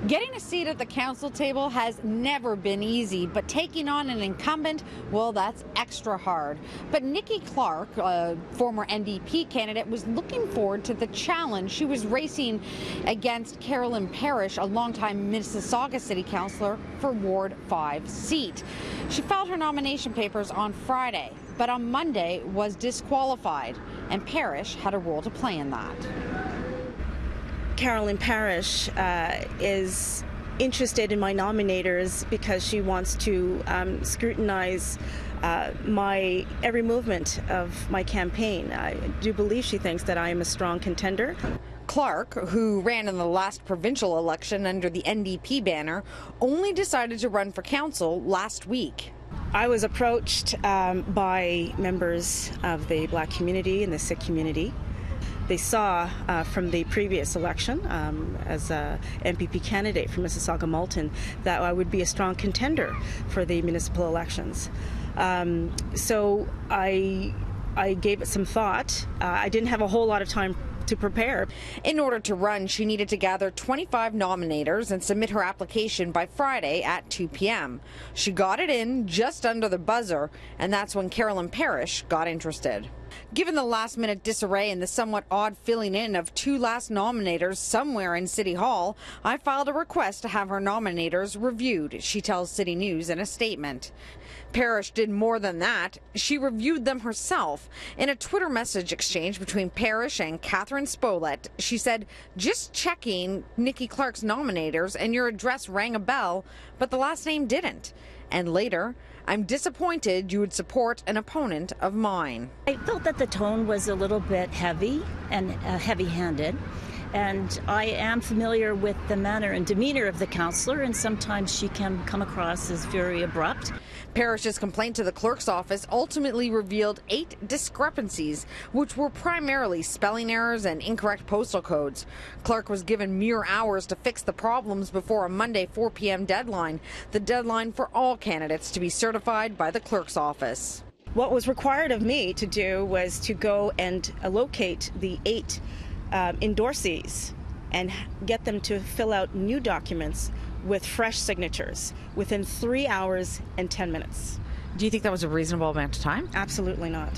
Getting a seat at the council table has never been easy, but taking on an incumbent, well, that's extra hard. But Nikki Clarke, a former NDP candidate, was looking forward to the challenge. She was racing against Carolyn Parrish, a longtime Mississauga city councillor for Ward 5 seat. She filed her nomination papers on Friday, but on Monday was disqualified, and Parrish had a role to play in that. Carolyn Parrish is interested in my nominators because she wants to scrutinize my every movement of my campaign. I do believe she thinks that I am a strong contender. Clarke, who ran in the last provincial election under the NDP banner, only decided to run for council last week. I was approached by members of the Black community and the Sikh community. They saw from the previous election as an MPP candidate for Mississauga-Malton that I would be a strong contender for the municipal elections. So I gave it some thought. I didn't have a whole lot of time to prepare. In order to run, she needed to gather 25 nominators and submit her application by Friday at 2 p.m. She got it in just under the buzzer, and that's when Carolyn Parrish got interested. Given the last-minute disarray and the somewhat odd filling in of two last nominators somewhere in City Hall, I filed a request to have her nominators reviewed, she tells City News in a statement. Parrish did more than that. She reviewed them herself. In a Twitter message exchange between Parrish and Catherine Spolet, she said, "Just checking Nikki Clarke's nominators and your address rang a bell, but the last name didn't." And later, "I'm disappointed you would support an opponent of mine." I felt that the tone was a little bit heavy and heavy-handed. And I am familiar with the manner and demeanor of the councillor, and sometimes she can come across as very abrupt. Parrish's complaint to the clerk's office ultimately revealed 8 discrepancies, which were primarily spelling errors and incorrect postal codes. Clarke was given mere hours to fix the problems before a Monday 4 p.m. deadline, the deadline for all candidates to be certified by the clerk's office. What was required of me to do was to go and locate the 8 endorsees and get them to fill out new documents with fresh signatures within 3 hours and 10 minutes. Do you think that was a reasonable amount of time? Absolutely not.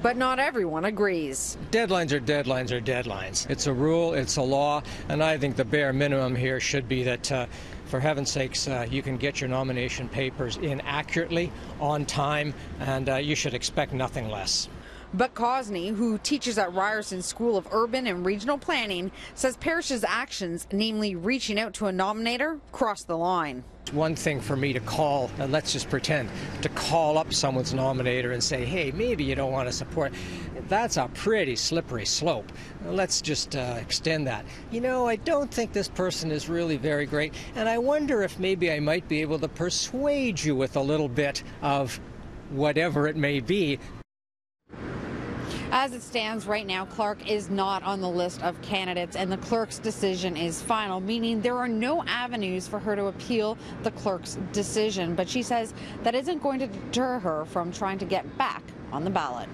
But not everyone agrees. Deadlines are deadlines are deadlines. It's a rule, it's a law, and I think the bare minimum here should be that for heaven's sakes, you can get your nomination papers in accurately, on time, and you should expect nothing less. But Cosney, who teaches at Ryerson School of Urban and Regional Planning, says Parrish's actions, namely reaching out to a nominator, crossed the line. It's one thing for me to call, and let's just pretend, to call up someone's nominator and say, hey, maybe you don't want to support. That's a pretty slippery slope. Let's just extend that. You know, I don't think this person is really very great, and I wonder if maybe I might be able to persuade you with a little bit of whatever it may be. As it stands right now, Clarke is not on the list of candidates, and the clerk's decision is final, meaning there are no avenues for her to appeal the clerk's decision. But she says that isn't going to deter her from trying to get back on the ballot.